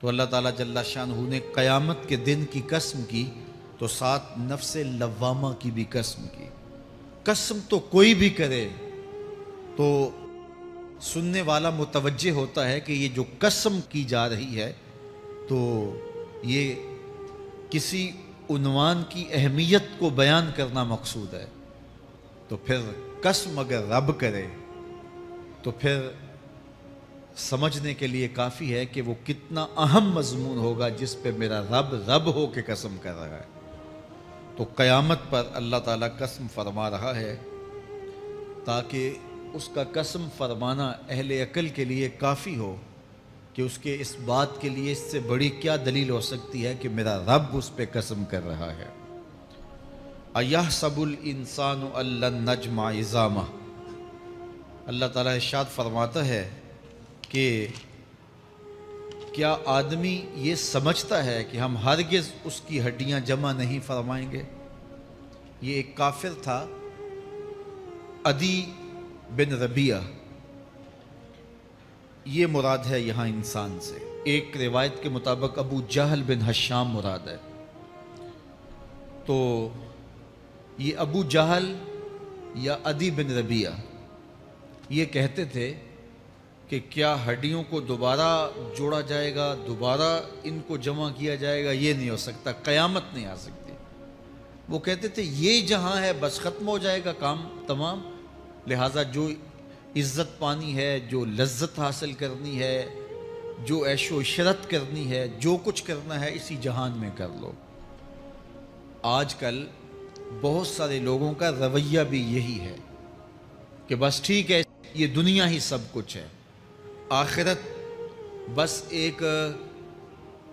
تو اللہ تعالیٰ جل شانہ نے قیامت کے دن کی قسم کی تو ساتھ نفس لوامہ کی بھی قسم کی۔ قسم تو کوئی بھی کرے تو سننے والا متوجہ ہوتا ہے کہ یہ جو قسم کی جا رہی ہے تو یہ کسی عنوان کی اہمیت کو بیان کرنا مقصود ہے۔ تو پھر قسم اگر رب کرے تو پھر سمجھنے کے لیے کافی ہے کہ وہ کتنا اہم مضمون ہوگا جس پہ میرا رب ہو کے قسم کر رہا ہے۔ تو قیامت پر اللہ تعالیٰ قسم فرما رہا ہے تاکہ اس کا قسم فرمانا اہل عقل کے لیے کافی ہو کہ اس کے اس بات کے لیے اس سے بڑی کیا دلیل ہو سکتی ہے کہ میرا رب اس پہ قسم کر رہا ہے۔ اَيَحْسَبُ الْإِنسَانُ أَن لَّن نَّجْمَعَ عِظَامَهُ، اللہ تعالیٰ ارشاد فرماتا ہے کہ کیا آدمی یہ سمجھتا ہے کہ ہم ہرگز اس کی ہڈیاں جمع نہیں فرمائیں گے۔ یہ ایک کافر تھا عدی بن ربیعہ، یہ مراد ہے یہاں انسان سے۔ ایک روایت کے مطابق ابو جہل بن ہشام مراد ہے۔ تو یہ ابو جہل یا عدی بن ربیعہ یہ کہتے تھے کہ کیا ہڈیوں کو دوبارہ جوڑا جائے گا، دوبارہ ان کو جمع کیا جائے گا، یہ نہیں ہو سکتا، قیامت نہیں آ سکتی۔ وہ کہتے تھے یہ جہاں ہے بس ختم ہو جائے گا کام تمام، لہٰذا جو عزت پانی ہے، جو لذت حاصل کرنی ہے، جو عیش و عشرت کرنی ہے، جو کچھ کرنا ہے اسی جہان میں کر لو۔ آج کل بہت سارے لوگوں کا رویہ بھی یہی ہے کہ بس ٹھیک ہے یہ دنیا ہی سب کچھ ہے، آخرت بس ایک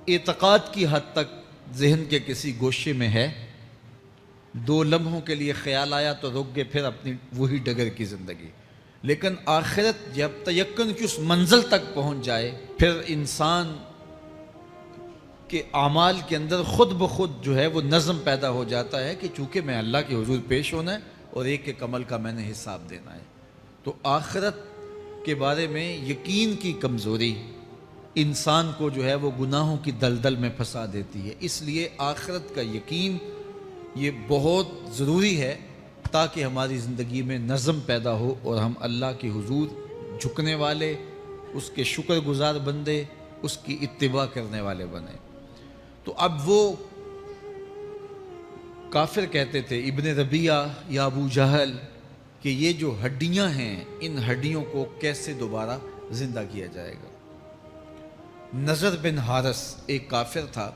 اعتقاد کی حد تک ذہن کے کسی گوشے میں ہے، 2 لمحوں کے لیے خیال آیا تو رک گئے، پھر اپنی وہی ڈگر کی زندگی۔ لیکن آخرت جب تیقن کی اس منزل تک پہنچ جائے پھر انسان کے اعمال کے اندر خود بخود جو ہے وہ نظم پیدا ہو جاتا ہے کہ چونکہ میں اللہ کے حضور پیش ہونا ہے اور ایک ایک عمل کا میں نے حساب دینا ہے۔ تو آخرت کے بارے میں یقین کی کمزوری انسان کو جو ہے وہ گناہوں کی دلدل میں پھنسا دیتی ہے۔ اس لیے آخرت کا یقین یہ بہت ضروری ہے تاکہ ہماری زندگی میں نظم پیدا ہو اور ہم اللہ کے حضور جھکنے والے، اس کے شکر گزار بندے، اس کی اتباع کرنے والے بنیں۔ تو اب وہ کافر کہتے تھے ابن ربیعہ یا ابو جہل کہ یہ جو ہڈیاں ہیں ان ہڈیوں کو کیسے دوبارہ زندہ کیا جائے گا۔ نضر بن حارث ایک کافر تھا،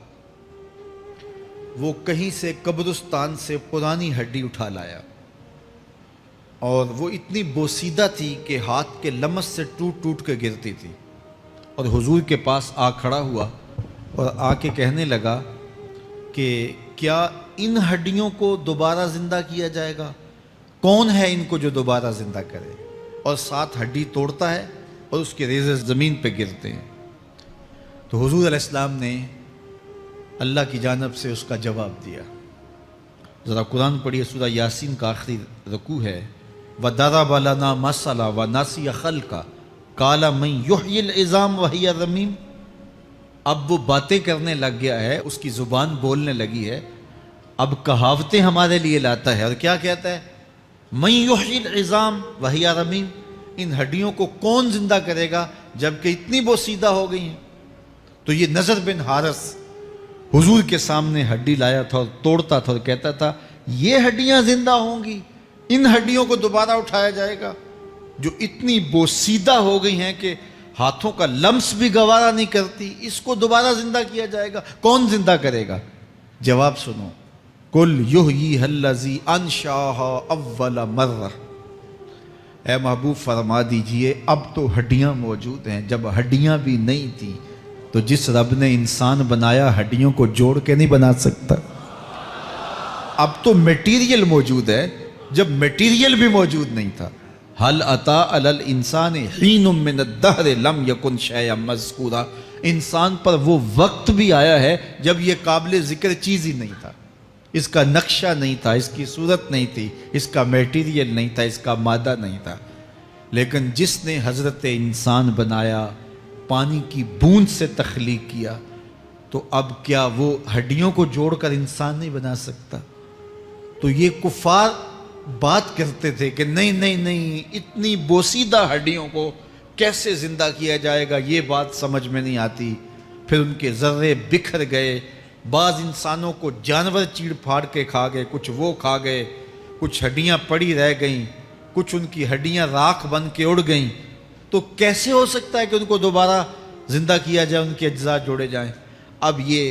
وہ کہیں سے قبرستان سے پرانی ہڈی اٹھا لایا اور وہ اتنی بوسیدہ تھی کہ ہاتھ کے لمس سے ٹوٹ ٹوٹ کے گرتی تھی، اور حضور کے پاس آ کھڑا ہوا اور آ کے کہنے لگا کہ کیا ان ہڈیوں کو دوبارہ زندہ کیا جائے گا؟ کون ہے ان کو جو دوبارہ زندہ کرے؟ اور ساتھ ہڈی توڑتا ہے اور اس کے ریزے زمین پہ گرتے ہیں۔ تو حضور علیہ السلام نے اللہ کی جانب سے اس کا جواب دیا۔ ذرا قرآن پڑھیے، سورہ یاسین کا آخری رکوع ہے، وَضَرَبَ لَنَا مَثَلًا وَنَسِیَ خَلْقَهُ قَالَ مَن يُحْیِی الْعِظَامَ وَهِیَ رَمِیمٌ۔ اب وہ باتیں کرنے لگ گیا ہے، اس کی زبان بولنے لگی ہے، اب کہاوتیں ہمارے لیے لاتا ہے، اور کیا کہتا ہے؟ مَن يُحْیِی الْعِظَامَ وَهِیَ رَمِیمٌ، ان ہڈیوں کو کون زندہ کرے گا جبکہ اتنی بوسیدہ ہو گئی ہیں۔ تو یہ نضر بن حارث حضور کے سامنے ہڈی لایا تھا اور توڑتا تھا اور کہتا تھا یہ ہڈیاں زندہ ہوں گی، ان ہڈیوں کو دوبارہ اٹھایا جائے گا جو اتنی بوسیدہ ہو گئی ہیں کہ ہاتھوں کا لمس بھی گوارا نہیں کرتی، اس کو دوبارہ زندہ کیا جائے گا، کون زندہ کرے گا؟ جواب سنو، قُلْ يُحْيِيهَا الَّذِي أَنشَأَهَا أَوَّلَ مَرَّةٍ، اے محبوب فرما دیجئے اب تو ہڈیاں موجود ہیں، جب ہڈیاں بھی نہیں تھیں تو جس رب نے انسان بنایا ہڈیوں کو جوڑ کے نہیں بنا سکتا۔ اب تو میٹیریل موجود ہے جب میٹیریل بھی موجود نہیں تھا۔ هل أتى على الإنسان حين من الدهر لم يكن شيئا مذكورا، انسان پر وہ وقت بھی آیا ہے جب یہ قابل ذکر چیز ہی نہیں تھا، اس کا نقشہ نہیں تھا، اس کی صورت نہیں تھی، اس کا میٹیریل نہیں تھا، اس کا مادہ نہیں تھا، لیکن جس نے حضرت انسان بنایا پانی کی بوند سے تخلیق کیا، تو اب کیا وہ ہڈیوں کو جوڑ کر انسان نہیں بنا سکتا؟ تو یہ کفار بات کرتے تھے کہ نہیں نہیں نہیں، اتنی بوسیدہ ہڈیوں کو کیسے زندہ کیا جائے گا، یہ بات سمجھ میں نہیں آتی۔ پھر ان کے ذرے بکھر گئے، بعض انسانوں کو جانور چیڑ پھاڑ کے کھا گئے، کچھ وہ کھا گئے، کچھ ہڈیاں پڑی رہ گئیں، کچھ ان کی ہڈیاں راکھ بن کے اڑ گئیں۔ تو کیسے ہو سکتا ہے کہ ان کو دوبارہ زندہ کیا جائے، ان کے اجزاء جوڑے جائیں؟ اب یہ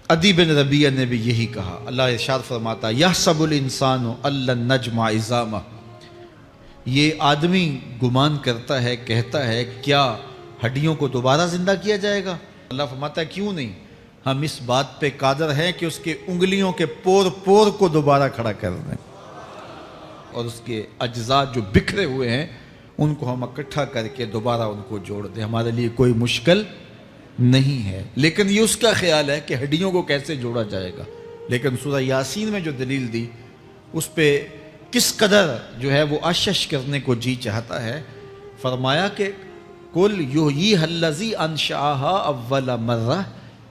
عدی بن ربیعہ نے بھی یہی کہا۔ اللہ ارشاد فرماتا یحسب الانسان ان لن نجمع عظامہ، یہ آدمی گمان کرتا ہے، کہتا ہے کیا ہڈیوں کو دوبارہ زندہ کیا جائے گا؟ اللہ فرماتا ہے کیوں نہیں، ہم اس بات پہ قادر ہیں کہ اس کے انگلیوں کے پور پور کو دوبارہ کھڑا کر دیں، اور اس کے اجزاء جو بکھرے ہوئے ہیں ان کو ہم اکٹھا کر کے دوبارہ ان کو جوڑ دیں، ہمارے لیے کوئی مشکل نہیں ہے۔ لیکن یہ اس کا خیال ہے کہ ہڈیوں کو کیسے جوڑا جائے گا، لیکن سورہ یاسین میں جو دلیل دی اس پہ کس قدر جو ہے وہ اشش کرنے کو جی چاہتا ہے۔ فرمایا کہ قل یحییھا الذی انشأھا اول مرہ،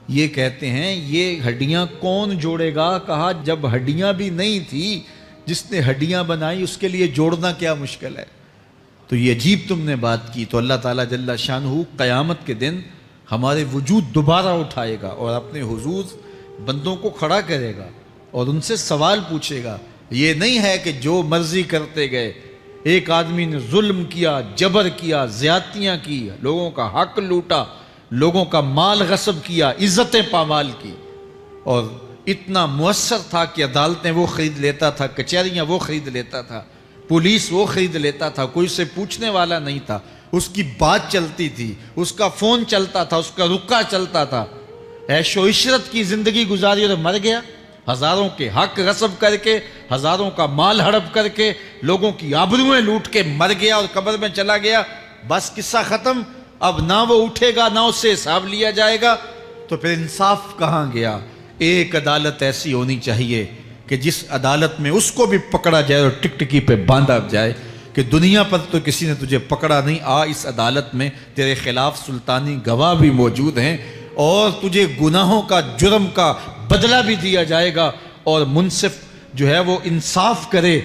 یہ کہتے ہیں یہ ہڈیاں کون جوڑے گا؟ کہا جب ہڈیاں بھی نہیں تھی، جس نے ہڈیاں بنائی اس کے لیے جوڑنا کیا مشکل ہے؟ تو یہ عجیب تم نے بات کی۔ تو اللہ تعالیٰ جل شانہ قیامت کے دن ہمارے وجود دوبارہ اٹھائے گا اور اپنے حضور بندوں کو کھڑا کرے گا اور ان سے سوال پوچھے گا۔ یہ نہیں ہے کہ جو مرضی کرتے گئے، ایک آدمی نے ظلم کیا، جبر کیا، زیادتیاں کی، لوگوں کا حق لوٹا، لوگوں کا مال غصب کیا، عزتیں پامال کی، اور اتنا مؤثر تھا کہ عدالتیں وہ خرید لیتا تھا، کچہریاں وہ خرید لیتا تھا، پولیس وہ خرید لیتا تھا، کوئی سے پوچھنے والا نہیں تھا، اس کی بات چلتی تھی، اس کا فون چلتا تھا، اس کا رکا چلتا تھا، عیش و عشرت کی زندگی گزاری اور مر گیا، ہزاروں کے حق غصب کر کے، ہزاروں کا مال ہڑپ کر کے، لوگوں کی آبروئیں لوٹ کے مر گیا اور قبر میں چلا گیا، بس قصہ ختم۔ اب نہ وہ اٹھے گا نہ اس سے حساب لیا جائے گا، تو پھر انصاف کہاں گیا؟ ایک عدالت ایسی ہونی چاہیے کہ جس عدالت میں اس کو بھی پکڑا جائے اور ٹکٹکی پہ باندھا جائے کہ دنیا پر تو کسی نے تجھے پکڑا نہیں، آ اس عدالت میں تیرے خلاف سلطانی گواہ بھی موجود ہیں اور تجھے گناہوں کا، جرم کا بدلہ بھی دیا جائے گا، اور منصف جو ہے وہ انصاف کرے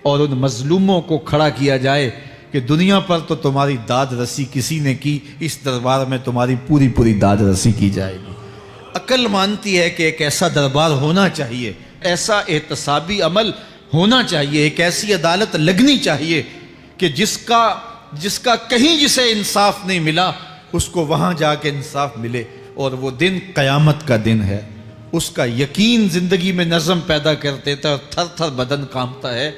اور ان مظلوموں کو کھڑا کیا جائے کہ دنیا پر تو تمہاری داد رسی کسی نے کی، اس دربار میں تمہاری پوری پوری داد رسی کی جائے گی۔ عقل مانتی ہے کہ ایک ایسا دربار ہونا چاہیے، ایسا احتسابی عمل ہونا چاہیے، ایک ایسی عدالت لگنی چاہیے کہ جس کا کہیں جسے انصاف نہیں ملا اس کو وہاں جا کے انصاف ملے، اور وہ دن قیامت کا دن ہے۔ اس کا یقین زندگی میں نظم پیدا کر دیتا ہے اور تھر تھر بدن کانپتا ہے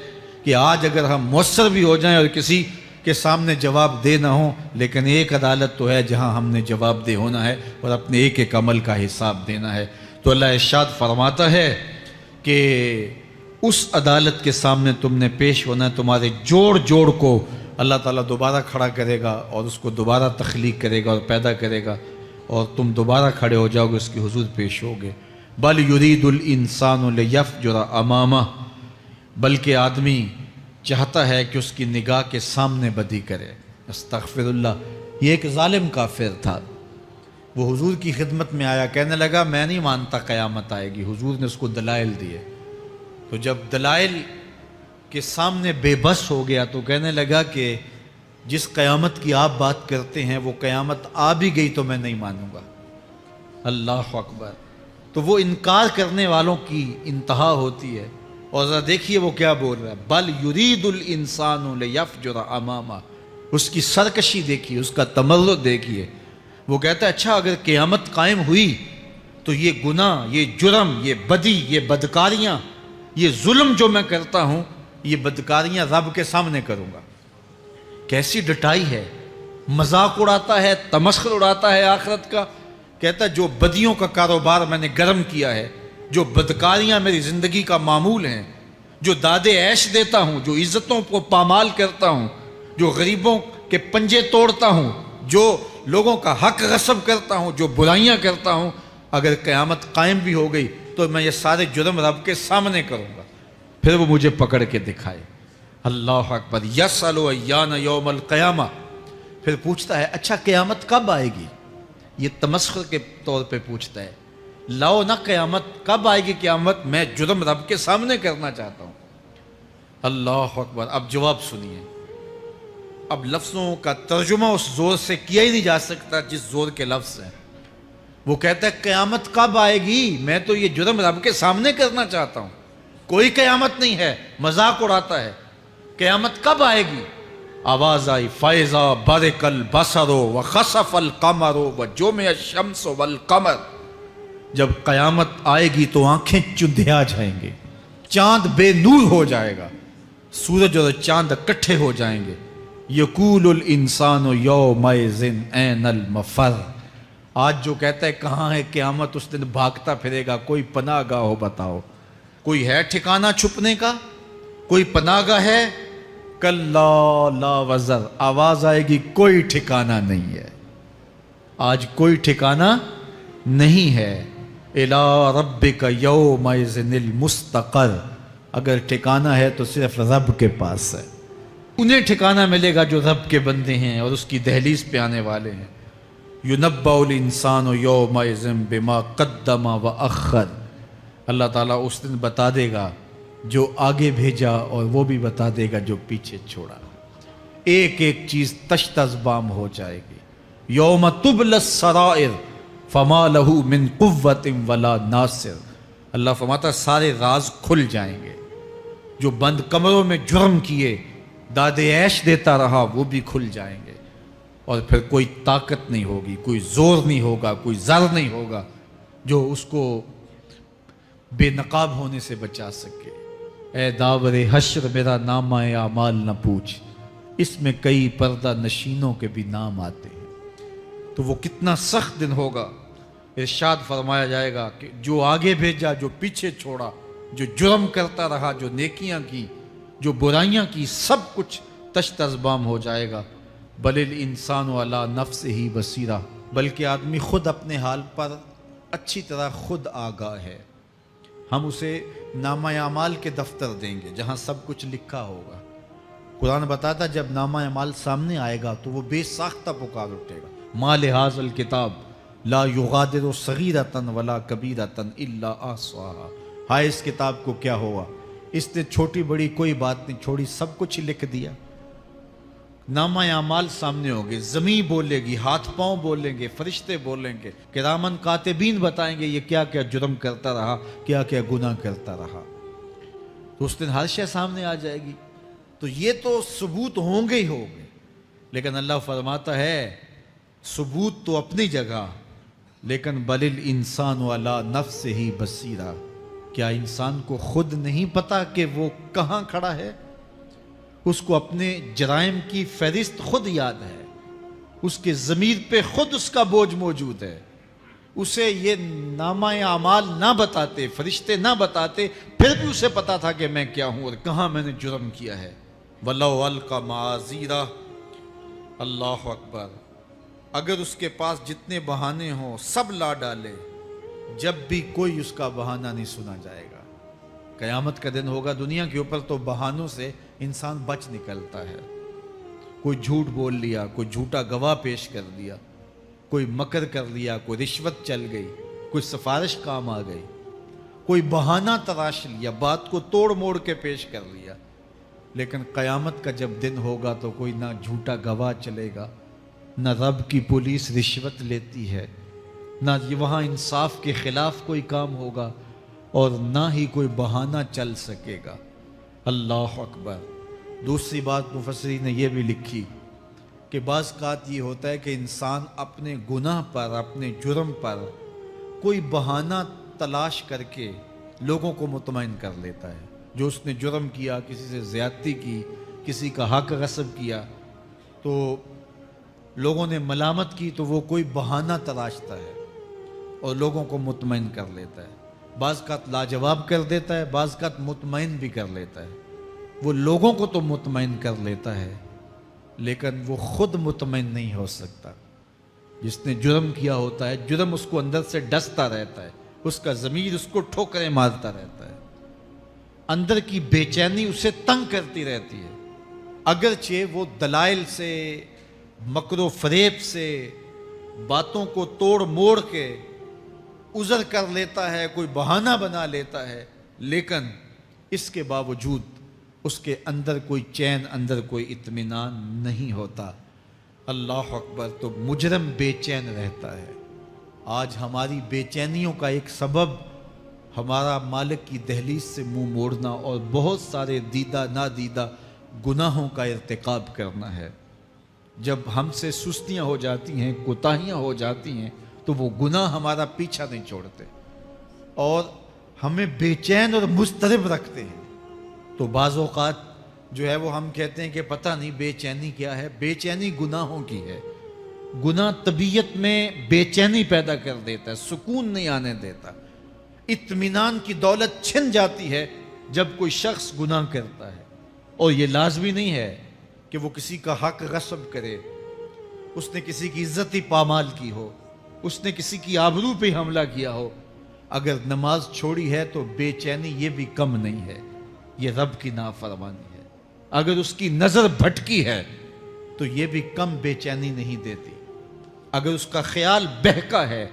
کہ آج اگر ہم مؤثر بھی ہو جائیں اور کسی کے سامنے جواب دے نہ ہوں، لیکن ایک عدالت تو ہے جہاں ہم نے جواب دہ ہونا ہے اور اپنے ایک ایک عمل کا حساب دینا ہے۔ تو اللہ ارشاد فرماتا ہے کہ اس عدالت کے سامنے تم نے پیش ہونا ہے، تمہارے جوڑ جوڑ کو اللہ تعالیٰ دوبارہ کھڑا کرے گا اور اس کو دوبارہ تخلیق کرے گا اور پیدا کرے گا، اور تم دوبارہ کھڑے ہو جاؤ گے، اس کی حضور پیش ہوگے۔ بل یرید الانسان لیفجر امامہ، بلکہ آدمی چاہتا ہے کہ اس کی نگاہ کے سامنے بدی کرے۔ استغفر اللہ۔ یہ ایک ظالم کافر تھا، وہ حضور کی خدمت میں آیا، کہنے لگا میں نہیں مانتا قیامت آئے گی۔ حضور نے اس کو دلائل دیے، تو جب دلائل کے سامنے بے بس ہو گیا تو کہنے لگا کہ جس قیامت کی آپ بات کرتے ہیں وہ قیامت آ بھی گئی تو میں نہیں مانوں گا۔ اللہ اکبر۔ تو وہ انکار کرنے والوں کی انتہا ہوتی ہے، اور ذرا دیکھیے وہ کیا بول رہا ہے، بل یرید الانسان لیفجر امامہ۔ اس کی سرکشی دیکھیے، اس کا تمرد دیکھیے۔ وہ کہتا ہے اچھا اگر قیامت قائم ہوئی تو یہ گناہ، یہ جرم، یہ بدی، یہ بدکاریاں، یہ ظلم جو میں کرتا ہوں، یہ بدکاریاں رب کے سامنے کروں گا۔ کیسی ڈٹائی ہے، مذاق اڑاتا ہے، تمسخر اڑاتا ہے آخرت کا۔ کہتا ہے جو بدیوں کا کاروبار میں نے گرم کیا ہے، جو بدکاریاں میری زندگی کا معمول ہیں، جو دادے عیش دیتا ہوں، جو عزتوں کو پامال کرتا ہوں، جو غریبوں کے پنجے توڑتا ہوں، جو لوگوں کا حق غصب کرتا ہوں، جو برائیاں کرتا ہوں، اگر قیامت قائم بھی ہو گئی تو میں یہ سارے جرم رب کے سامنے کروں گا، پھر وہ مجھے پکڑ کے دکھائے۔ اللہ اکبر۔ یسأل ایان یوم القیامہ، پھر پوچھتا ہے اچھا قیامت کب آئے گی؟ یہ تمسخر کے طور پہ پوچھتا ہے، لاؤ نہ قیامت کب آئے گی قیامت، میں جرم رب کے سامنے کرنا چاہتا ہوں۔ اللہ اکبر۔ اب جواب سنیے، اب لفظوں کا ترجمہ اس زور سے کیا ہی نہیں جا سکتا جس زور کے لفظ ہیں۔ وہ کہتا ہے قیامت کب آئے گی، میں تو یہ جرم رب کے سامنے کرنا چاہتا ہوں، کوئی قیامت نہیں ہے، مذاق اڑاتا ہے، قیامت کب آئے گی؟ آواز آئی فَإِذَا بَرِقَ الْبَصَرُ وَخَسَفَ الْقَمَرُ وَجُمِعَ الشَّمْسُ وَالْقَمَرُ۔ جب قیامت آئے گی تو آنکھیں چندھیا جائیں گے، چاند بے نور ہو جائے گا، سورج اور چاند اکٹھے ہو جائیں گے۔ یقول الانسان یومئذ این المفر۔ آج جو کہتا ہے کہاں ہے قیامت، اس دن بھاگتا پھرے گا، کوئی پناہ گاہ ہو بتاؤ، کوئی ہے ٹھکانہ چھپنے کا، کوئی پناہ گاہ ہے؟ کلا لا وزر، آواز آئے گی کوئی ٹھکانہ نہیں ہے، آج کوئی ٹھکانہ نہیں ہے۔ الی ربک یومئذ المستقر، اگر ٹھکانہ ہے تو صرف رب کے پاس ہے، انہیں ٹھکانہ ملے گا جو رب کے بندے ہیں اور اس کی دہلیز پہ آنے والے ہیں۔ یُنَبَّأُ الْإِنسَانُ یومئذ بما قدم وأخر، اللہ تعالیٰ اس دن بتا دے گا جو آگے بھیجا اور وہ بھی بتا دے گا جو پیچھے چھوڑا، ایک ایک چیز تشت ازبام ہو جائے گی۔ یوم تبلی السرائر فما لہ من قوت ولا ناصر، اللہ فرماتا سارے راز کھل جائیں گے، جو بند کمروں میں جرم کیے داد عیش دیتا رہا وہ بھی کھل جائیں گے، اور پھر کوئی طاقت نہیں ہوگی، کوئی زور نہیں ہوگا، کوئی زر نہیں ہوگا جو اس کو بے نقاب ہونے سے بچا سکے۔ اے داور حشر میرا نامہ اعمال نہ پوچھ، اس میں کئی پردہ نشینوں کے بھی نام آتے ہیں۔ تو وہ کتنا سخت دن ہوگا، ارشاد فرمایا جائے گا کہ جو آگے بھیجا، جو پیچھے چھوڑا، جو جرم کرتا رہا، جو نیکیاں کی، جو برائیاں کی، سب کچھ تشت ازبام ہو جائے گا۔ بل الانسان علی نفسہ بصیرہ، بلکہ آدمی خود اپنے حال پر اچھی طرح خود آگاہ ہے۔ ہم اسے نامہ اعمال کے دفتر دیں گے جہاں سب کچھ لکھا ہوگا۔ قرآن بتاتا جب نامہ اعمال سامنے آئے گا تو وہ بے ساختہ پکار اٹھے گا، ما لہذا الکتاب لا یغادر صغیرۃ ولا کبیرۃ الا احصاها، ہائے اس کتاب کو کیا ہوا، اس نے چھوٹی بڑی کوئی بات نہیں چھوڑی، سب کچھ لکھ دیا۔ نامہ اعمال سامنے ہوگے، زمین بولے گی، ہاتھ پاؤں بولیں گے، فرشتے بولیں گے، کرامن کاتبین بتائیں گے یہ کیا کیا جرم کرتا رہا، کیا کیا گناہ کرتا رہا۔ تو اس دن ہر شے سامنے آ جائے گی، تو یہ تو ثبوت ہوں گے ہی ہوں گے، لیکن اللہ فرماتا ہے ثبوت تو اپنی جگہ، لیکن بل الانسان علی نفسہ بصیرہ، کیا انسان کو خود نہیں پتا کہ وہ کہاں کھڑا ہے؟ اس کو اپنے جرائم کی فہرست خود یاد ہے، اس کے ضمیر پہ خود اس کا بوجھ موجود ہے، اسے یہ نامہ اعمال نہ بتاتے، فرشتے نہ بتاتے، پھر بھی اسے پتا تھا کہ میں کیا ہوں اور کہاں میں نے جرم کیا ہے۔ وَلَوْ أَلْقَى مَعَاذِيرَهُ، اللہ اکبر، اگر اس کے پاس جتنے بہانے ہوں سب لا ڈالے، جب بھی کوئی اس کا بہانہ نہیں سنا جائے گا۔ قیامت کا دن ہوگا، دنیا کے اوپر تو بہانوں سے انسان بچ نکلتا ہے، کوئی جھوٹ بول لیا، کوئی جھوٹا گواہ پیش کر دیا، کوئی مکر کر لیا، کوئی رشوت چل گئی، کوئی سفارش کام آ گئی، کوئی بہانہ تراش لیا، بات کو توڑ موڑ کے پیش کر لیا۔ لیکن قیامت کا جب دن ہوگا تو کوئی نہ جھوٹا گواہ چلے گا، نہ رب کی پولیس رشوت لیتی ہے، نہ وہاں انصاف کے خلاف کوئی کام ہوگا، اور نہ ہی کوئی بہانہ چل سکے گا۔ اللہ اکبر۔ دوسری بات مفسرین نے یہ بھی لکھی کہ بعض اوقات یہ ہوتا ہے کہ انسان اپنے گناہ پر، اپنے جرم پر کوئی بہانہ تلاش کر کے لوگوں کو مطمئن کر لیتا ہے۔ جو اس نے جرم کیا، کسی سے زیادتی کی، کسی کا حق غصب کیا، تو لوگوں نے ملامت کی تو وہ کوئی بہانہ تلاشتا ہے اور لوگوں کو مطمئن کر لیتا ہے۔ بعض اوقات لاجواب کر دیتا ہے، بعض اوقات مطمئن بھی کر لیتا ہے۔ وہ لوگوں کو تو مطمئن کر لیتا ہے لیکن وہ خود مطمئن نہیں ہو سکتا۔ جس نے جرم کیا ہوتا ہے، جرم اس کو اندر سے ڈستا رہتا ہے، اس کا ضمیر اس کو ٹھوکریں مارتا رہتا ہے، اندر کی بے چینی اسے تنگ کرتی رہتی ہے، اگرچہ وہ دلائل سے، مکر و فریب سے باتوں کو توڑ موڑ کے عذر کر لیتا ہے، کوئی بہانہ بنا لیتا ہے، لیکن اس کے باوجود اس کے اندر کوئی چین، اندر کوئی اطمینان نہیں ہوتا۔ اللہ اکبر! تو مجرم بے چین رہتا ہے۔ آج ہماری بے چینیوں کا ایک سبب ہمارا مالک کی دہلیز سے منہ موڑنا اور بہت سارے دیدہ نادیدہ گناہوں کا ارتکاب کرنا ہے۔ جب ہم سے سستیاں ہو جاتی ہیں، کوتاہیاں ہو جاتی ہیں، تو وہ گناہ ہمارا پیچھا نہیں چھوڑتے اور ہمیں بے چین اور مضطرب رکھتے ہیں۔ تو بعض اوقات جو ہے وہ ہم کہتے ہیں کہ پتہ نہیں بے چینی کیا ہے۔ بے چینی گناہوں کی ہے۔ گناہ طبیعت میں بے چینی پیدا کر دیتا ہے، سکون نہیں آنے دیتا۔ اطمینان کی دولت چھن جاتی ہے جب کوئی شخص گناہ کرتا ہے، اور یہ لازمی نہیں ہے کہ وہ کسی کا حق غصب کرے، اس نے کسی کی عزت ہی پامال کی ہو، اس نے کسی کی آبرو پہ حملہ کیا ہو۔ اگر نماز چھوڑی ہے تو بے چینی یہ بھی کم نہیں ہے، یہ رب کی نافرمانی ہے۔ اگر اس کی نظر بھٹکی ہے تو یہ بھی کم بے چینی نہیں دیتی۔ اگر اس کا خیال بہکا ہے،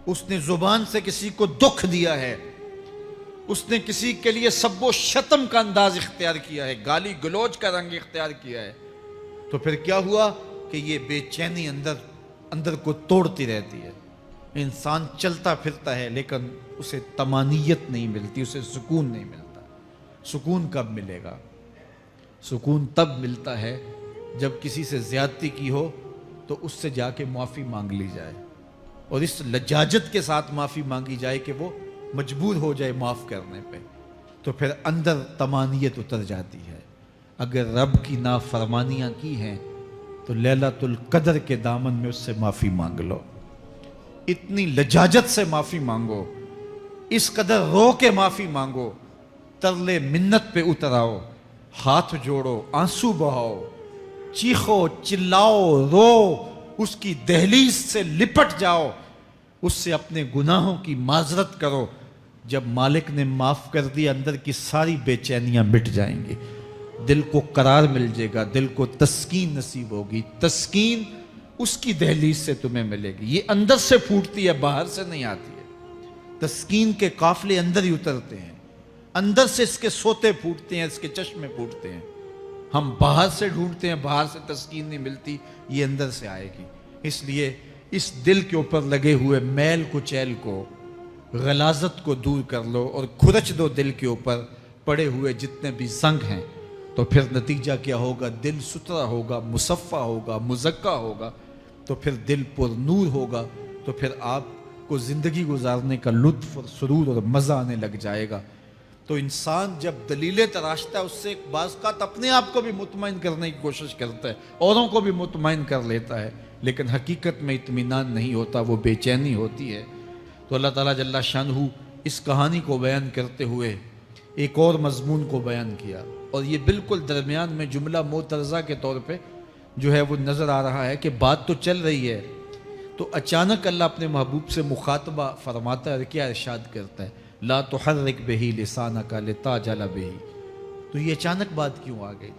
اس نے زبان سے کسی کو دکھ دیا ہے، اس نے کسی کے لیے سب و شتم کا انداز اختیار کیا ہے، گالی گلوچ کا رنگ اختیار کیا ہے، تو پھر کیا ہوا کہ یہ بے چینی اندر کو توڑتی رہتی ہے۔ انسان چلتا پھرتا ہے لیکن اسے طمانیت نہیں ملتی، اسے سکون نہیں ملتا۔ سکون کب ملے گا؟ سکون تب ملتا ہے جب کسی سے زیادتی کی ہو تو اس سے جا کے معافی مانگ لی جائے، اور اس لجاجت کے ساتھ معافی مانگی جائے کہ وہ مجبور ہو جائے معاف کرنے پہ، تو پھر اندر طمانیت اتر جاتی ہے۔ اگر رب کی نافرمانیاں کی ہیں تو لیلۃ القدر کے دامن میں اس سے معافی مانگ لو، اتنی لجاجت سے معافی مانگو، اس قدر رو کے معافی مانگو، ترلے منت پہ اتر آؤ، ہاتھ جوڑو، آنسو بہاؤ، چیخو، چلاؤ، رو، اس کی دہلیز سے لپٹ جاؤ، اس سے اپنے گناہوں کی معذرت کرو۔ جب مالک نے معاف کر دی، اندر کی ساری بے چینیاں مٹ جائیں گی، دل کو قرار مل جائے گا، دل کو تسکین نصیب ہوگی۔ تسکین اس کی دہلیز سے تمہیں ملے گی، یہ اندر سے پھوٹتی ہے، باہر سے نہیں آتی ہے۔ تسکین کے قافلے اندر ہی اترتے ہیں، اندر سے اس کے سوتے پھوٹتے ہیں، اس کے چشمے پھوٹتے ہیں۔ ہم باہر سے ڈھونڈتے ہیں، باہر سے تسکین نہیں ملتی، یہ اندر سے آئے گی۔ اس لیے اس دل کے اوپر لگے ہوئے میل کچیل کو، غلاظت کو دور کر لو اور کھرچ دو دل کے اوپر پڑے ہوئے جتنے بھی زنگ ہیں، تو پھر نتیجہ کیا ہوگا؟ دل ستھرا ہوگا، مصفا ہوگا، مزکا ہوگا، تو پھر دل پر نور ہوگا، تو پھر آپ کو زندگی گزارنے کا لطف اور سرور اور مزہ آنے لگ جائے گا۔ تو انسان جب دلیلیں تراشتا ہے، اس سے ایک بعض اوقات اپنے آپ کو بھی مطمئن کرنے کی کوشش کرتا ہے، اوروں کو بھی مطمئن کر لیتا ہے، لیکن حقیقت میں اطمینان نہیں ہوتا، وہ بے چینی ہوتی ہے۔ تو اللہ تعالیٰ جل شانہ اس کہانی کو بیان کرتے ہوئے ایک اور مضمون کو بیان کیا، اور یہ بالکل درمیان میں جملہ معترضہ کے طور پہ جو ہے وہ نظر آ رہا ہے کہ بات تو چل رہی ہے، تو اچانک اللہ اپنے محبوب سے مخاطبہ فرماتا ہے اور کیا ارشاد کرتا ہے؟ لا تحرک بہ لسانک لتعجل بہ۔ تو یہ اچانک بات کیوں آ گئی؟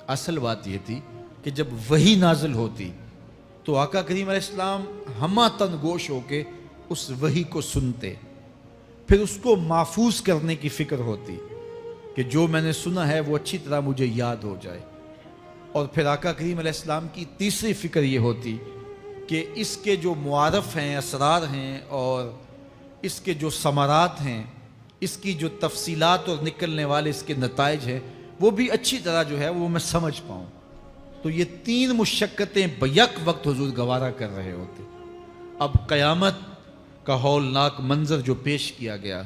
اصل بات یہ تھی کہ جب وحی نازل ہوتی تو آقا کریم علیہ السلام ہمہ تن گوش ہو کے اس وحی کو سنتے، پھر اس کو محفوظ کرنے کی فکر ہوتی کہ جو میں نے سنا ہے وہ اچھی طرح مجھے یاد ہو جائے، اور پھر آقا کریم علیہ السلام کی تیسری فکر یہ ہوتی کہ اس کے جو معارف ہیں، اسرار ہیں، اور اس کے جو ثمرات ہیں، اس کی جو تفصیلات اور نکلنے والے اس کے نتائج ہیں، وہ بھی اچھی طرح جو ہے وہ میں سمجھ پاؤں۔ تو یہ تین مشقتیں بیک وقت حضور گوارا کر رہے ہوتے۔ اب قیامت کا ہولناک منظر جو پیش کیا گیا،